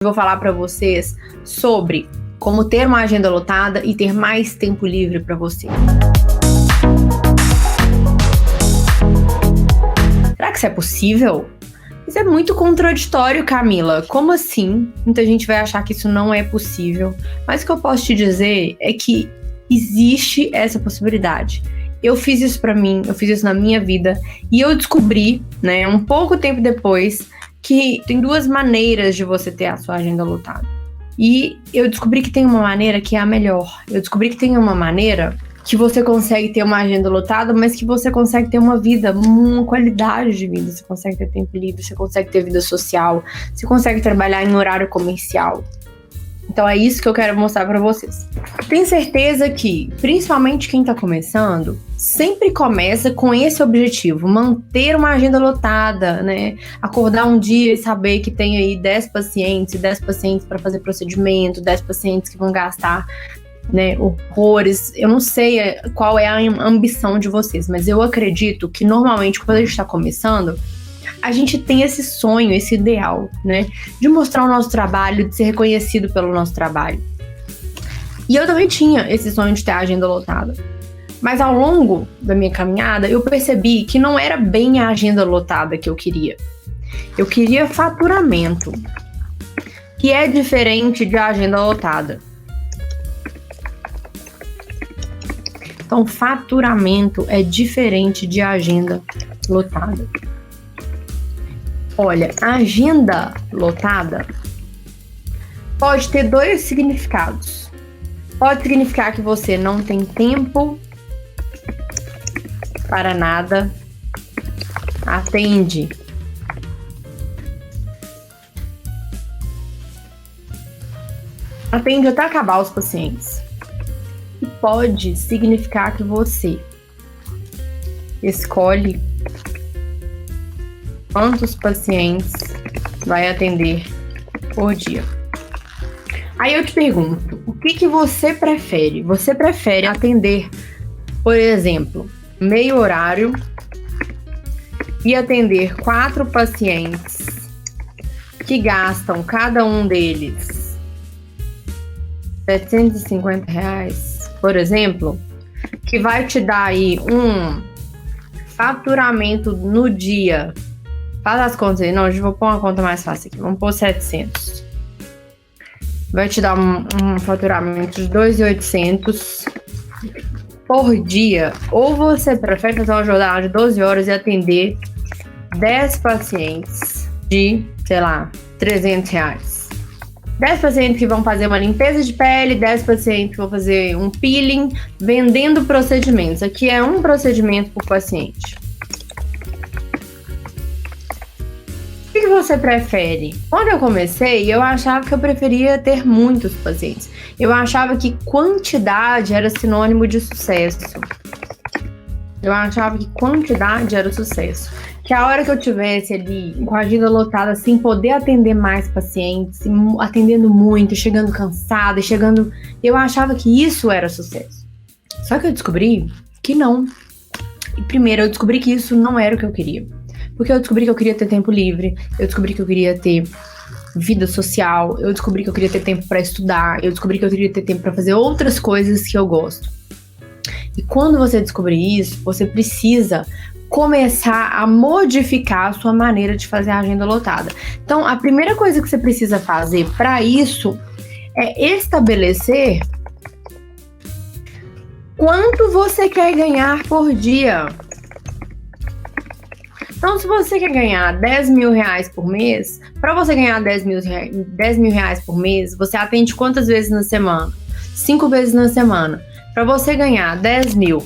Vou falar para vocês sobre como ter uma agenda lotada e ter mais tempo livre para você. Será que isso é possível? Isso é muito contraditório, Camila. Como assim? Muita gente vai achar que isso não é possível. Mas o que eu posso te dizer é que existe essa possibilidade. Eu fiz isso para mim, eu fiz isso na minha vida e eu descobri, um pouco tempo depois, que tem duas maneiras de você ter a sua agenda lotada. E eu descobri que tem uma maneira que é a melhor. Eu descobri que tem uma maneira que você consegue ter uma agenda lotada, mas que você consegue ter uma vida, uma qualidade de vida. Você consegue ter tempo livre, você consegue ter vida social, você consegue trabalhar em horário comercial. Então é isso que eu quero mostrar pra vocês. Tenho certeza que, principalmente quem tá começando, sempre começa com esse objetivo, manter uma agenda lotada, Acordar um dia e saber que tem aí 10 pacientes para fazer procedimento, 10 pacientes que vão gastar, horrores. Eu não sei qual é a ambição de vocês, mas eu acredito que normalmente quando a gente tá começando, a gente tem esse sonho, esse ideal, de mostrar o nosso trabalho, de ser reconhecido pelo nosso trabalho. E eu também tinha esse sonho de ter a agenda lotada. Mas ao longo da minha caminhada, eu percebi que não era bem a agenda lotada que eu queria. Eu queria faturamento, que é diferente de agenda lotada. Então, faturamento é diferente de agenda lotada. Olha, a agenda lotada pode ter dois significados. Pode significar que você não tem tempo para nada, atende até acabar os pacientes. E pode significar que você escolhe quantos pacientes vai atender por dia. Aí eu te pergunto, o que você prefere? Você prefere atender, por exemplo, meio horário e atender 4 pacientes que gastam cada um deles R$750, por exemplo, que vai te dar aí um faturamento no dia. Faz as contas aí. Não, eu vou pôr uma conta mais fácil aqui. Vamos pôr 700. Vai te dar um faturamento de 2.800 por dia. Ou você prefere fazer uma jornada de 12 horas e atender 10 pacientes de, R$300. 10 pacientes que vão fazer uma limpeza de pele, 10 pacientes que vão fazer um peeling, vendendo procedimentos. Aqui é um procedimento por paciente. O que você prefere? Quando eu comecei, eu achava que eu preferia ter muitos pacientes. Eu achava que quantidade era sinônimo de sucesso. Eu achava que quantidade era sucesso. Que a hora que eu tivesse ali com a agenda lotada, assim, poder atender mais pacientes, atendendo muito, chegando cansada, eu achava que isso era sucesso. Só que eu descobri que não. E primeiro, eu descobri que isso não era o que eu queria. Porque eu descobri que eu queria ter tempo livre, eu descobri que eu queria ter vida social, eu descobri que eu queria ter tempo para estudar, eu descobri que eu queria ter tempo para fazer outras coisas que eu gosto. E quando você descobrir isso, você precisa começar a modificar a sua maneira de fazer a agenda lotada. Então, a primeira coisa que você precisa fazer para isso é estabelecer quanto você quer ganhar por dia. Então, se você quer ganhar R$10.000 por mês, para você ganhar R$10.000 por mês, você atende quantas vezes na semana? 5 vezes na semana. Para você ganhar 10 mil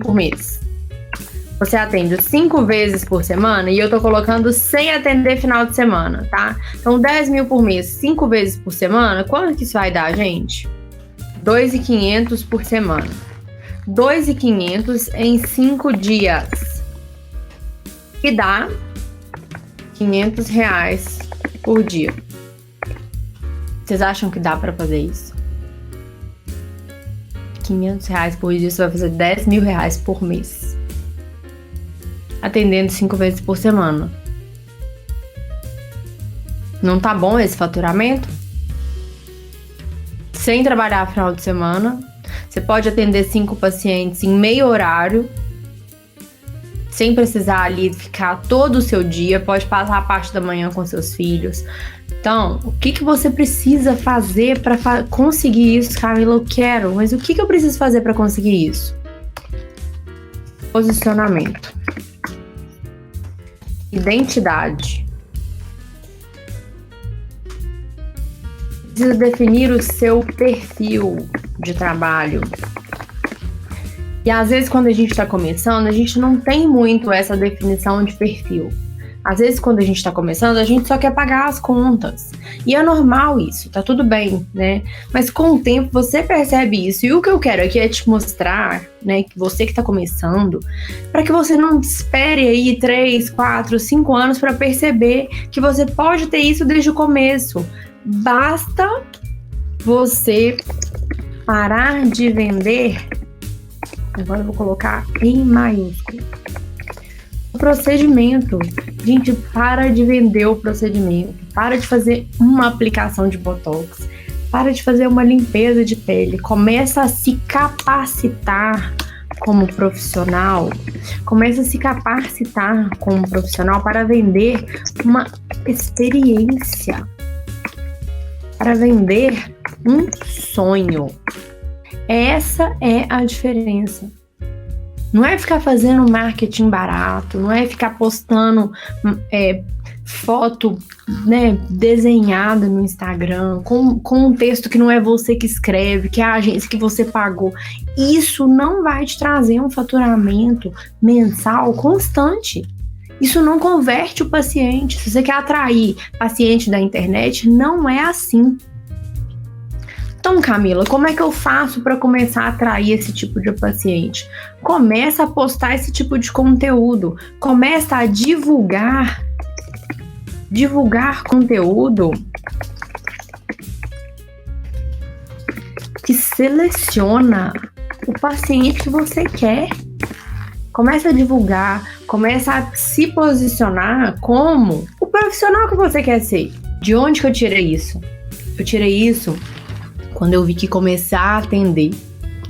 por mês, você atende 5 vezes por semana, e eu tô colocando sem atender final de semana, tá? Então, 10 mil por mês, 5 vezes por semana, quanto que isso vai dar, gente? 2.500 por semana. 2.500 em 5 dias, que dá R$500 por dia. Vocês acham que dá para fazer isso? R$500 por dia, você vai fazer R$10.000 por mês. atendendo 5 vezes por semana. Não tá bom esse faturamento? Sem trabalhar final de semana, você pode atender 5 pacientes em meio horário, sem precisar ali ficar todo o seu dia, pode passar a parte da manhã com seus filhos. Então, o que você precisa fazer para conseguir isso, Camila? Eu quero, mas o que eu preciso fazer para conseguir isso? Posicionamento. Identidade. Precisa definir o seu perfil de trabalho. E às vezes quando a gente está começando, a gente não tem muito essa definição de perfil. Às vezes quando a gente está começando, a gente só quer pagar as contas. E é normal isso, tá tudo bem, né? Mas com o tempo você percebe isso. E o que eu quero aqui é te mostrar, né, que você que está começando, para que você não espere aí 3, 4, 5 anos para perceber que você pode ter isso desde o começo. Basta você parar de vender. Agora eu vou colocar em maiúsculo. O procedimento. Gente, para de vender o procedimento. Para de fazer uma aplicação de Botox. Para de fazer uma limpeza de pele. Começa a se capacitar como profissional. Começa a se capacitar como profissional para vender uma experiência. Para vender um sonho. Essa é a diferença. Não é ficar fazendo marketing barato, não é ficar postando foto, né, desenhada no Instagram, com um texto que não é você que escreve, que é a agência que você pagou. Isso não vai te trazer um faturamento mensal constante. Isso não converte o paciente. Se você quer atrair paciente da internet, não é assim. Então, Camila, como é que eu faço para começar a atrair esse tipo de paciente? Começa a postar esse tipo de conteúdo. Começa a divulgar conteúdo que seleciona o paciente que você quer. Começa a divulgar, começa a se posicionar como o profissional que você quer ser. De onde que eu tirei isso? Eu tirei isso quando eu vi que começar a atender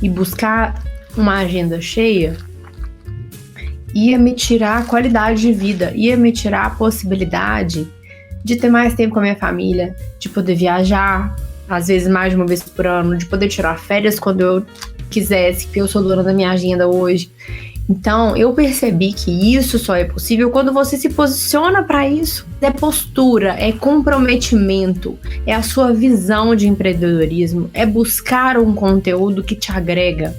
e buscar uma agenda cheia ia me tirar a qualidade de vida, ia me tirar a possibilidade de ter mais tempo com a minha família, de poder viajar, às vezes mais de uma vez por ano, de poder tirar férias quando eu quisesse, porque eu sou dona da minha agenda hoje. Então, eu percebi que isso só é possível quando você se posiciona para isso. É postura, é comprometimento, é a sua visão de empreendedorismo, é buscar um conteúdo que te agrega.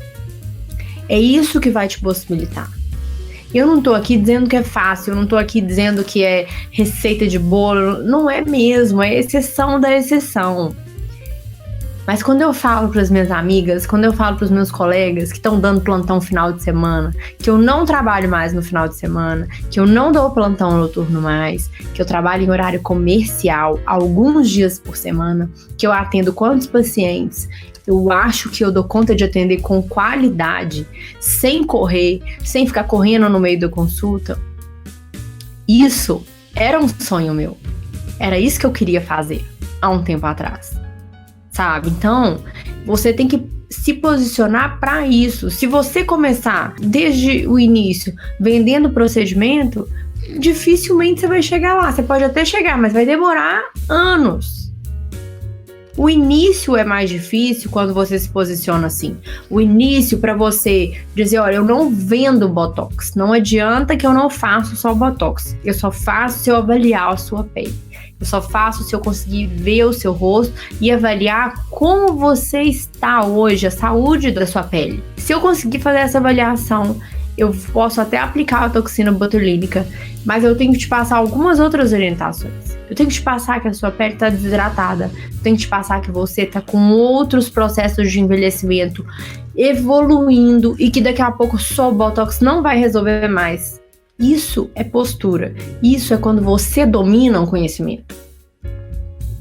É isso que vai te possibilitar. Eu não tô aqui dizendo que é fácil, eu não tô aqui dizendo que é receita de bolo, não é mesmo, é exceção da exceção. Mas quando eu falo para as minhas amigas, quando eu falo para os meus colegas que estão dando plantão final de semana, que eu não trabalho mais no final de semana, que eu não dou plantão noturno mais, que eu trabalho em horário comercial alguns dias por semana, que eu atendo quantos pacientes, eu acho que eu dou conta de atender com qualidade, sem correr, sem ficar correndo no meio da consulta. Isso era um sonho meu. Era isso que eu queria fazer há um tempo atrás. Sabe? Então, você tem que se posicionar para isso. Se você começar desde o início vendendo procedimento, dificilmente você vai chegar lá. Você pode até chegar, mas vai demorar anos. O início é mais difícil quando você se posiciona assim. O início para você dizer, olha, eu não vendo Botox. Não adianta que eu não faço só Botox. Eu só faço se eu avaliar a sua pele. Eu só faço se eu conseguir ver o seu rosto e avaliar como você está hoje, a saúde da sua pele. Se eu conseguir fazer essa avaliação, eu posso até aplicar a toxina botulínica, mas eu tenho que te passar algumas outras orientações. Eu tenho que te passar que a sua pele está desidratada. Eu tenho que te passar que você está com outros processos de envelhecimento evoluindo e que daqui a pouco só o Botox não vai resolver mais. Isso é postura. Isso é quando você domina um conhecimento.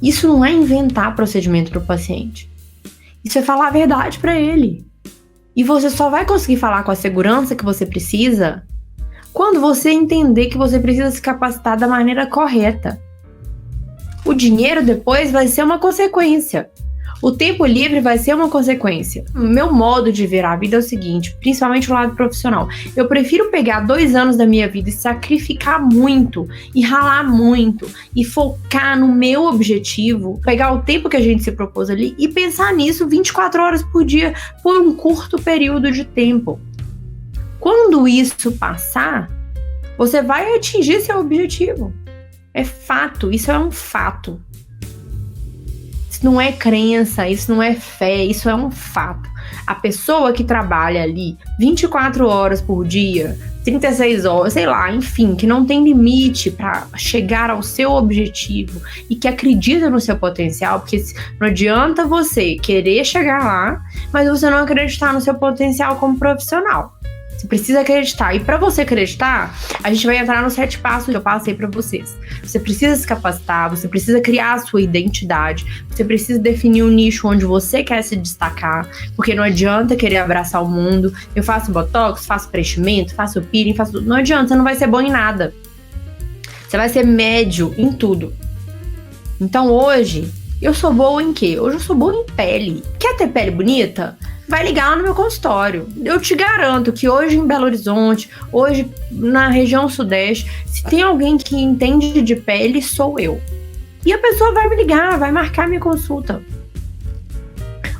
Isso não é inventar procedimento para o paciente. Isso é falar a verdade para ele. E você só vai conseguir falar com a segurança que você precisa quando você entender que você precisa se capacitar da maneira correta. O dinheiro depois vai ser uma consequência. O tempo livre vai ser uma consequência. O meu modo de ver a vida é o seguinte, principalmente o lado profissional. Eu prefiro pegar 2 anos da minha vida e sacrificar muito, e ralar muito, e focar no meu objetivo, pegar o tempo que a gente se propôs ali e pensar nisso 24 horas por dia, por um curto período de tempo. Quando isso passar, você vai atingir seu objetivo. É fato, isso é um fato. Isso não é crença, isso não é fé, isso é um fato. A pessoa que trabalha ali 24 horas por dia, 36 horas, sei lá, enfim, que não tem limite para chegar ao seu objetivo e que acredita no seu potencial, porque não adianta você querer chegar lá, mas você não acreditar no seu potencial como profissional. Você precisa acreditar. E para você acreditar, a gente vai entrar nos 7 passos que eu passei para vocês. Você precisa se capacitar, você precisa criar a sua identidade, você precisa definir um nicho onde você quer se destacar, porque não adianta querer abraçar o mundo. Eu faço botox, faço preenchimento, faço peeling, faço tudo. Não adianta, você não vai ser bom em nada. Você vai ser médio em tudo. Então hoje, eu sou boa em quê? Hoje eu sou boa em pele. Quer ter pele bonita? Vai ligar lá no meu consultório. Eu te garanto que hoje em Belo Horizonte, hoje na região sudeste, se tem alguém que entende de pele, sou eu. E a pessoa vai me ligar, vai marcar minha consulta.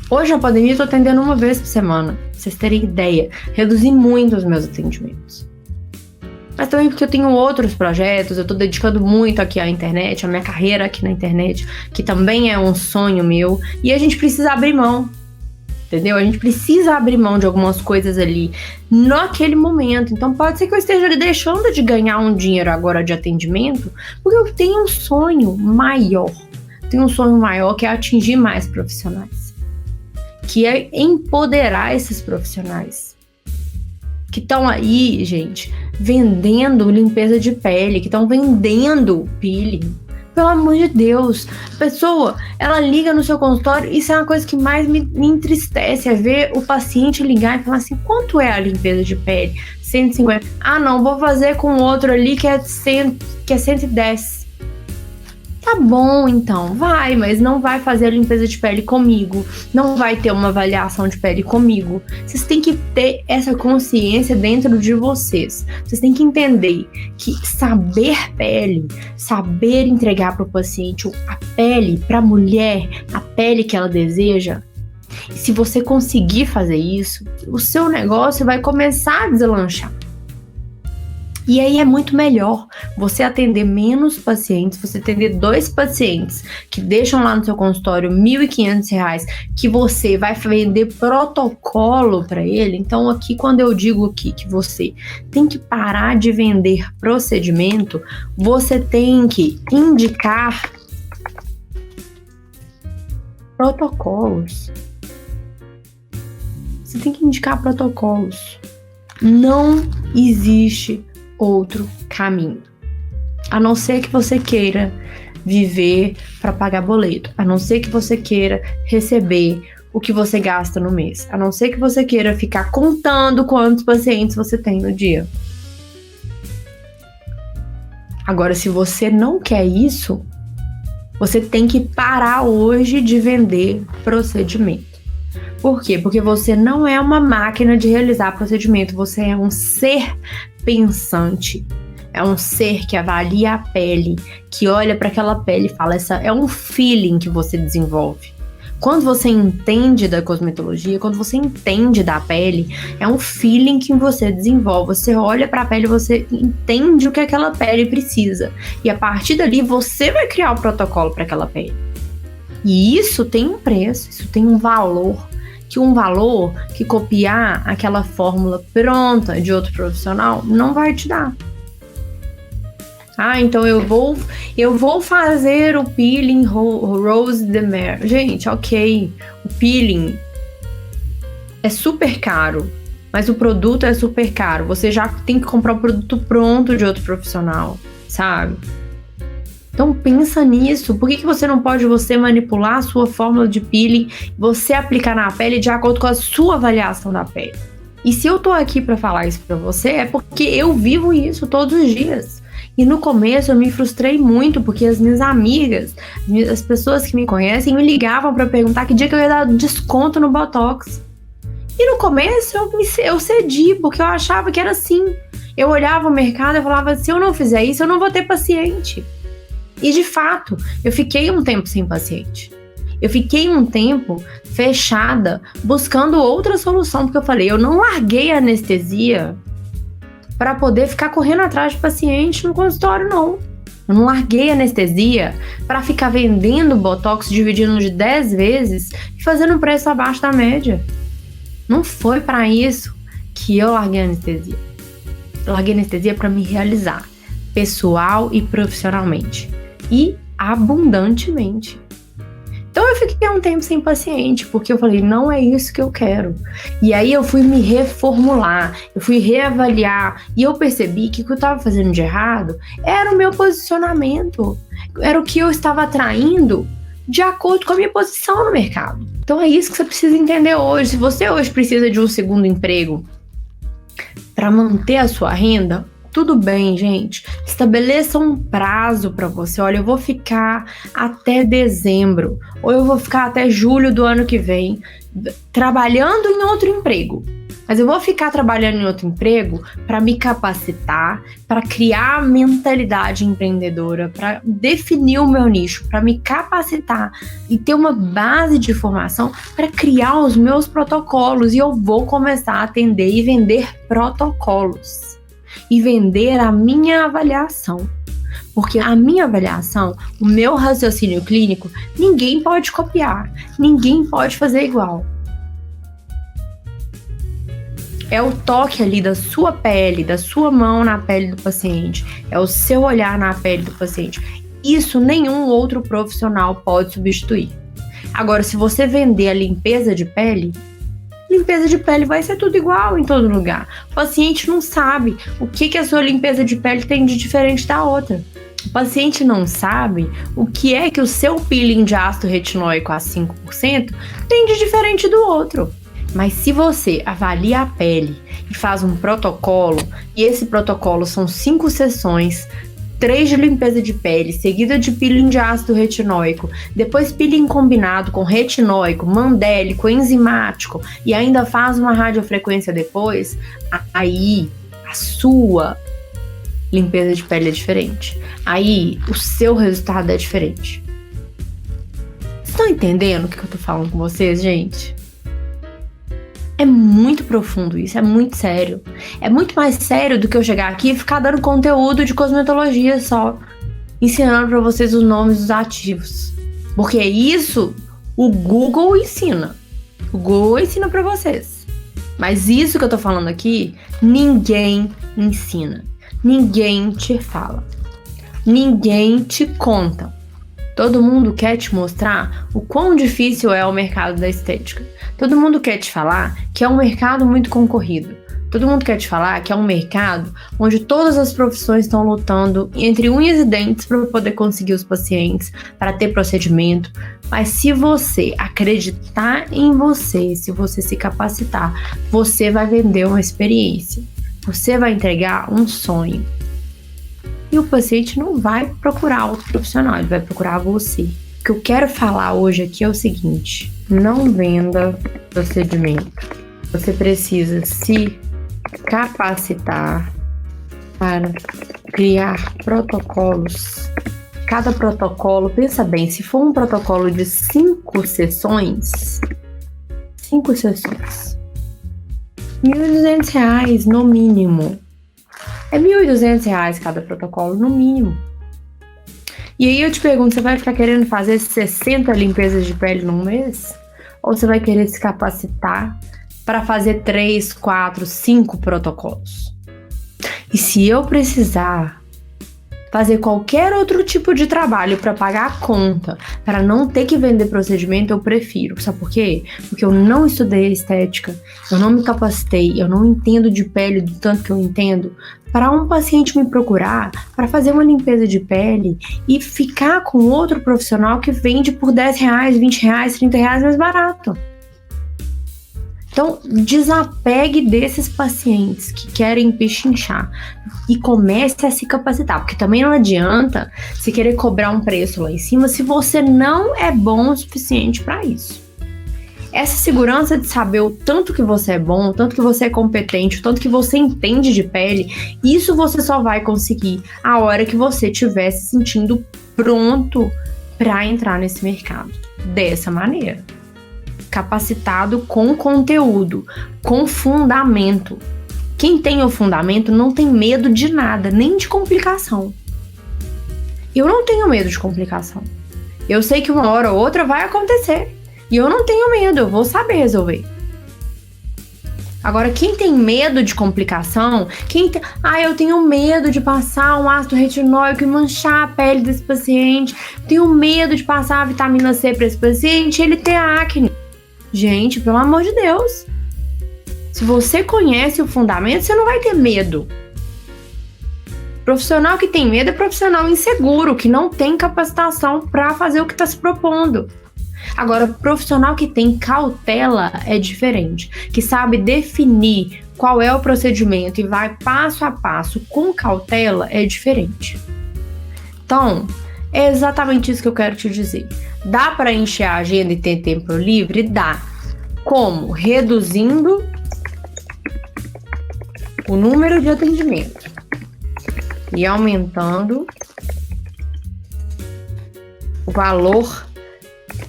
Hoje na pandemia eu tô atendendo 1 vez por semana, pra vocês terem ideia. Reduzi muito os meus atendimentos. Mas também porque eu tenho outros projetos, eu tô dedicando muito aqui à internet, a minha carreira aqui na internet, que também é um sonho meu, e a gente precisa abrir mão. Entendeu? A gente precisa abrir mão de algumas coisas ali naquele momento. Então pode ser que eu esteja deixando de ganhar um dinheiro agora de atendimento, porque eu tenho um sonho maior. Tenho um sonho maior que é atingir mais profissionais. Que é empoderar esses profissionais. Que estão aí, gente, vendendo limpeza de pele, que estão vendendo peeling. Pelo amor de Deus, a pessoa, ela liga no seu consultório, isso é uma coisa que mais me entristece, é ver o paciente ligar e falar assim, quanto é a limpeza de pele? 150. Ah, não, vou fazer com outro ali que é 110. Tá bom, então, vai, mas não vai fazer a limpeza de pele comigo, não vai ter uma avaliação de pele comigo. Vocês têm que ter essa consciência dentro de vocês. Vocês têm que entender que saber pele, saber entregar para o paciente a pele, para a mulher, a pele que ela deseja, e se você conseguir fazer isso, o seu negócio vai começar a deslanchar. E aí é muito melhor você atender menos pacientes, você atender 2 pacientes que deixam lá no seu consultório R$1.500, que você vai vender protocolo para ele. Então aqui, quando eu digo aqui que você tem que parar de vender procedimento, você tem que indicar protocolos. Você tem que indicar protocolos. Não existe outro caminho, a não ser que você queira viver para pagar boleto, a não ser que você queira receber o que você gasta no mês, a não ser que você queira ficar contando quantos pacientes você tem no dia. Agora, se você não quer isso, você tem que parar hoje de vender procedimento. Por quê? Porque você não é uma máquina de realizar procedimento, você é um ser pensante. É um ser que avalia a pele, que olha para aquela pele e fala, é um feeling que você desenvolve. Quando você entende da cosmetologia, quando você entende da pele, é um feeling que você desenvolve. Você olha para a pele, você entende o que aquela pele precisa. E a partir dali, você vai criar o protocolo para aquela pele. E isso tem um preço, isso tem um valor. Que copiar aquela fórmula pronta de outro profissional não vai te dar. Ah, então eu vou fazer o peeling Rose de Mer. Gente, ok, o peeling é super caro, mas o produto é super caro. Você já tem que comprar o produto pronto de outro profissional, sabe? Então pensa nisso. Por que você não pode manipular a sua fórmula de peeling, você aplicar na pele de acordo com a sua avaliação da pele? E se eu tô aqui para falar isso para você, é porque eu vivo isso todos os dias. E no começo eu me frustrei muito, porque as minhas amigas, as pessoas que me conhecem, me ligavam para perguntar que dia que eu ia dar desconto no Botox. E no começo eu cedi, porque eu achava que era assim. Eu olhava o mercado e falava, se eu não fizer isso, eu não vou ter paciente. E de fato, eu fiquei um tempo sem paciente. Eu fiquei um tempo fechada, buscando outra solução, porque eu falei, eu não larguei a anestesia para poder ficar correndo atrás de paciente no consultório, não. Eu não larguei a anestesia para ficar vendendo Botox, dividindo de 10 vezes e fazendo um preço abaixo da média. Não foi para isso que eu larguei a anestesia. Eu larguei a anestesia para me realizar, pessoal e profissionalmente. E abundantemente. Então eu fiquei um tempo sem paciente, porque eu falei, não é isso que eu quero. E aí eu fui me reformular, eu fui reavaliar, e eu percebi que o que eu estava fazendo de errado era o meu posicionamento, era o que eu estava atraindo de acordo com a minha posição no mercado. Então é isso que você precisa entender hoje. Se você hoje precisa de um segundo emprego para manter a sua renda, tudo bem, gente. Estabeleça um prazo para você. Olha, eu vou ficar até dezembro, ou eu vou ficar até julho do ano que vem trabalhando em outro emprego. Mas eu vou ficar trabalhando em outro emprego para me capacitar, para criar a mentalidade empreendedora, para definir o meu nicho, para me capacitar e ter uma base de formação para criar os meus protocolos. E eu vou começar a atender e vender protocolos. E vender a minha avaliação. Porque a minha avaliação, o meu raciocínio clínico, ninguém pode copiar, ninguém pode fazer igual. É o toque ali da sua pele, da sua mão na pele do paciente, é o seu olhar na pele do paciente. Isso nenhum outro profissional pode substituir. Agora, se você vender a limpeza de pele vai ser tudo igual em todo lugar. O paciente não sabe o que a sua limpeza de pele tem de diferente da outra. O paciente não sabe o que é que o seu peeling de ácido retinóico a 5% tem de diferente do outro. Mas se você avalia a pele e faz um protocolo, e esse protocolo são 5 sessões, 3 de limpeza de pele, seguida de peeling de ácido retinóico, depois peeling combinado com retinóico, mandélico, enzimático, e ainda faz uma radiofrequência depois, aí a sua limpeza de pele é diferente. Aí o seu resultado é diferente. Vocês estão entendendo o que eu tô falando com vocês, gente? É muito profundo isso, é muito sério. É muito mais sério do que eu chegar aqui e ficar dando conteúdo de cosmetologia só, ensinando para vocês os nomes dos ativos. Porque isso o Google ensina. O Google ensina para vocês. Mas isso que eu tô falando aqui, ninguém ensina. Ninguém te fala. Ninguém te conta. Todo mundo quer te mostrar o quão difícil é o mercado da estética. Todo mundo quer te falar que é um mercado muito concorrido. Todo mundo quer te falar que é um mercado onde todas as profissões estão lutando entre unhas e dentes para poder conseguir os pacientes, para ter procedimento. Mas se você acreditar em você, se você se capacitar, você vai vender uma experiência. Você vai entregar um sonho. E o paciente não vai procurar outro profissional, ele vai procurar você. O que eu quero falar hoje aqui é o seguinte: não venda procedimento. Você precisa se capacitar para criar protocolos. Cada protocolo, pensa bem, se for um protocolo de 5 sessões, R$1.200 no mínimo. É R$1.200 cada protocolo, no mínimo. E aí eu te pergunto, você vai ficar querendo fazer 60 limpezas de pele num mês? Ou você vai querer se capacitar para fazer 3, 4, 5 protocolos? E se eu precisar fazer qualquer outro tipo de trabalho para pagar a conta, para não ter que vender procedimento, eu prefiro. Sabe por quê? Porque eu não estudei estética, eu não me capacitei, eu não entendo de pele do tanto que eu entendo, para um paciente me procurar para fazer uma limpeza de pele e ficar com outro profissional que vende por R$10, R$20, R$30 mais barato. Então, desapegue desses pacientes que querem pechinchar e comece a se capacitar, porque também não adianta você querer cobrar um preço lá em cima se você não é bom o suficiente para isso. Essa segurança de saber o tanto que você é bom, o tanto que você é competente, o tanto que você entende de pele, isso você só vai conseguir a hora que você estiver se sentindo pronto para entrar nesse mercado. Dessa maneira. Capacitado com conteúdo, com fundamento. Quem tem o fundamento não tem medo de nada, nem de complicação. Eu não tenho medo de complicação. Eu sei que uma hora ou outra vai acontecer. E eu não tenho medo, eu vou saber resolver. Agora, quem tem medo de complicação, eu tenho medo de passar um ácido retinóico e manchar a pele desse paciente, tenho medo de passar a vitamina C para esse paciente e ele ter acne. Gente, pelo amor de Deus. Se você conhece o fundamento, você não vai ter medo. Profissional que tem medo é profissional inseguro, que não tem capacitação para fazer o que está se propondo. Agora, profissional que tem cautela é diferente, que sabe definir qual é o procedimento e vai passo a passo com cautela é diferente. Então, é exatamente isso que eu quero te dizer. Dá para encher a agenda e ter tempo livre? Dá. Como? Reduzindo o número de atendimentos e aumentando o valor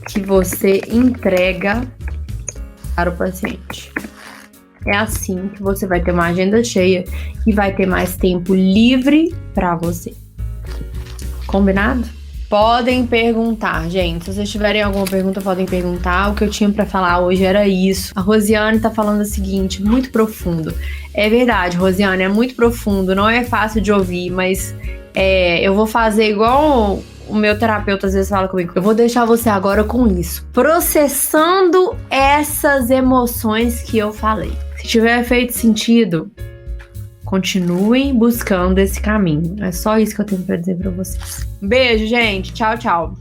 que você entrega para o paciente. É assim que você vai ter uma agenda cheia e vai ter mais tempo livre para você. Combinado? Podem perguntar, gente. Se vocês tiverem alguma pergunta, podem perguntar. O que eu tinha para falar hoje era isso. A Rosiane tá falando o seguinte, muito profundo. É verdade, Rosiane, é muito profundo. Não é fácil de ouvir, mas eu vou fazer igual o meu terapeuta às vezes fala comigo. Eu vou deixar você agora com isso, processando essas emoções que eu falei. Se tiver feito sentido, continuem buscando esse caminho. É só isso que eu tenho pra dizer pra vocês. Beijo, gente. Tchau, tchau.